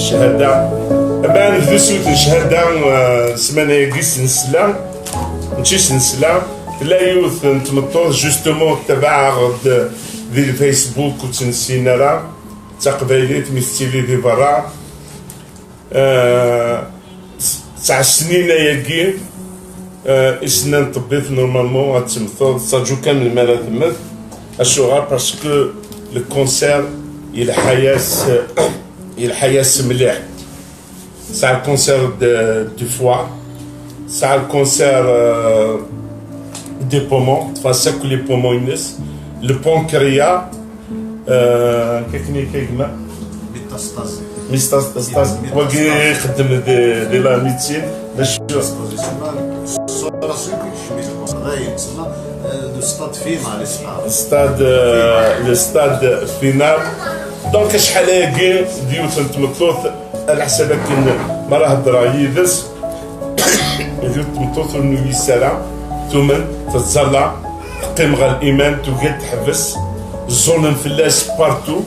الشهاده بان ذوسوت الشهاده سمانه يقيس نسلا ماشي سنسلا لا يوث نتمطوط جوستومون تبع دي الفيسبوك وتنسينا راه تقبايليت مثلي دي برا 9 سنين ياكي إسنا نطبيت نورمالمون غتمثل صاجو كامل المالا تمث الشغل باسكو لو كونسير الحياة مليح ساع الكونسير دو فوا ساع الكونسير دي بومون تفاساكو لي بومون ينس لو بونكريا كيما ميستاز واقي يخدم دي لا ميديسين باش لو ستاد فينال دونك شحال هاكي ديوت نتمطوط على حسابك ما راه هضره يدس ديوت نتمطوط نوي سلام تومن تتزرع قيم غير الايمان توقات تحبس الظلم فلاس بارتو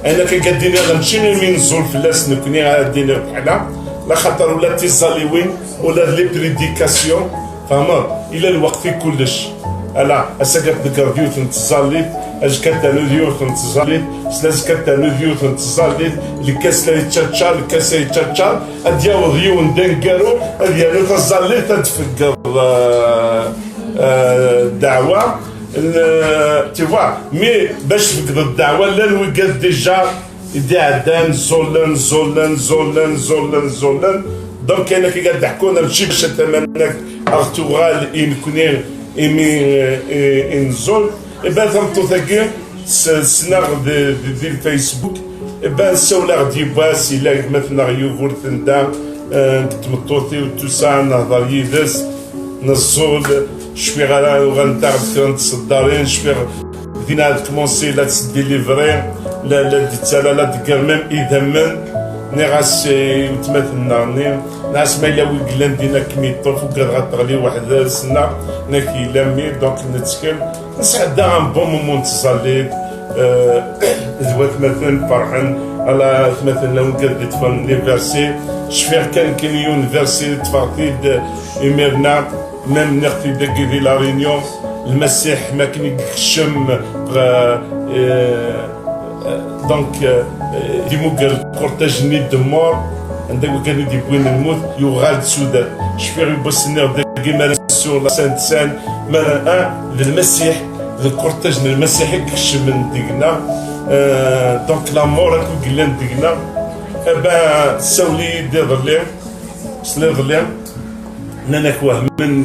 انا كي قادين غنمشي من الظلم فلاس نكوني غاديين بحالها لا خاطر ولا تيزاليوين ولا لي بريديكاسيون فهمت الى الوقت في كلش الا اسكت ديوت نتزاليت اش كتا ديوت نتزاليت سلاز كتا ديوت نتزاليت الكاس لا يتشاتشار الكاس يتشاتشار ادياو ديون دنكارو اديالو تزاليت تفكر الدعوه تي فوا مي باش تفقد الدعوه لا الوقت ديجا يدي عدان زولن دونك انا كي قاعد تحكونا ماشي باش تمنك ارتوغال ان كوني ايمي انزول ايبان ثمتو ثاكي سناغ دي الفيسبوك ايبان سولاغ دي باس الا مثلا يوغور تندا تمطوطي وتوسع نهضر يدس نزول شوي غنتعرف نتصدرين شوي بدينا كومونسي لا تسدي ليفري لا ديتالا لا دكر ميم اذا من نغاس يتمثلنا ناس ما الا ويقلان دينا كميطوف وكاد غتغلي واحد السنه ناكي لامي دونك نتسكن نسعد ان بون مومون تصليت زوات مثلا فرحان على مثلا وكاد يتفرن لي فيرسي شفير كان يونيفرسي تفاقيد يميرنا ميم نختي داكي دي لا رينيون المسيح ما كان يكشم دونك ديموكر كورتاج نيت دو مور عندك كانوا يديبوين الموت يغال سودان شفير يبصني داكي مالا سور لا سانت سان مالا للمسيح الكورتاج المسيحي كشم من ديكنا دونك لا مور اكو قلان ديكنا ابا ساولي دي ظليم سلي ظليم ناناك وهمن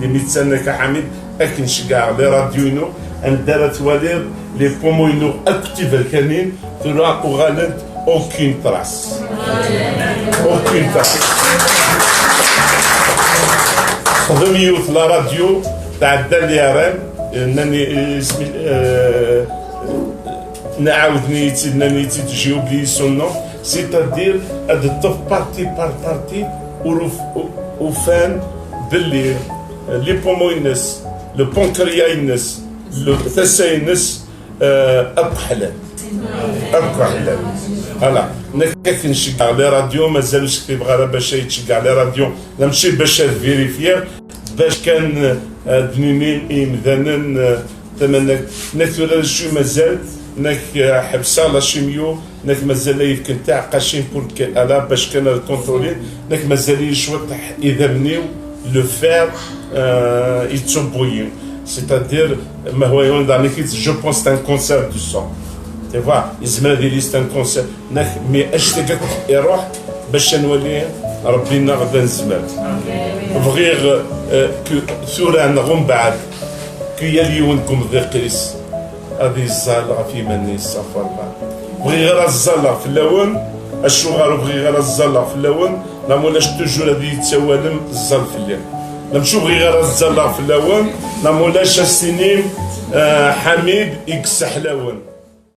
لي ميتسان كحميد اكن شكاع لي راديونو ان دارت والير لي بوموينو اكتيف الكانين تراقو غالد اوكين تراس خدم يوث لا راديو تاع الدالياران ناني اسمي نعاودني ناني تجيو بلي سونو سيتادير اد الطف بارتي بار بارتي وفان باللي لي بوموينس لو بونكريا ينس لو ثسا ينس ابقى حلال هلا نكاك نشجع لي راديو مازالوش كيبغى باش يتشجع لي راديو لا ماشي باش فيريفير باش كان دنينين مذنن ثمن نثور شو مازال نك حبسه لا شيميو نك مازال يمكن تاع قاشين بور الا باش كان الكونترولي نك مازال شويه اذا بنيو لو فير يتسبويو سيتادير ما هو يون دانيكيت جو بونس تان كونسير دو سون تي فوا يزمر لي ستان كونسير نك مي اشتاق يروح باش نولي ربينا غدا نزمر بغير ثورة نغم بعد كي يليونكم ذكريس هذه الزالة في مني السفر بعد بغي غير الزالة في اللون الشغل بغي غير الزالة في اللون لا مولاش توجور هذه يتسوالم الزال في الليل نمشو بغي غير الزالة في اللون لا مولاش السنين حميد يكسح لون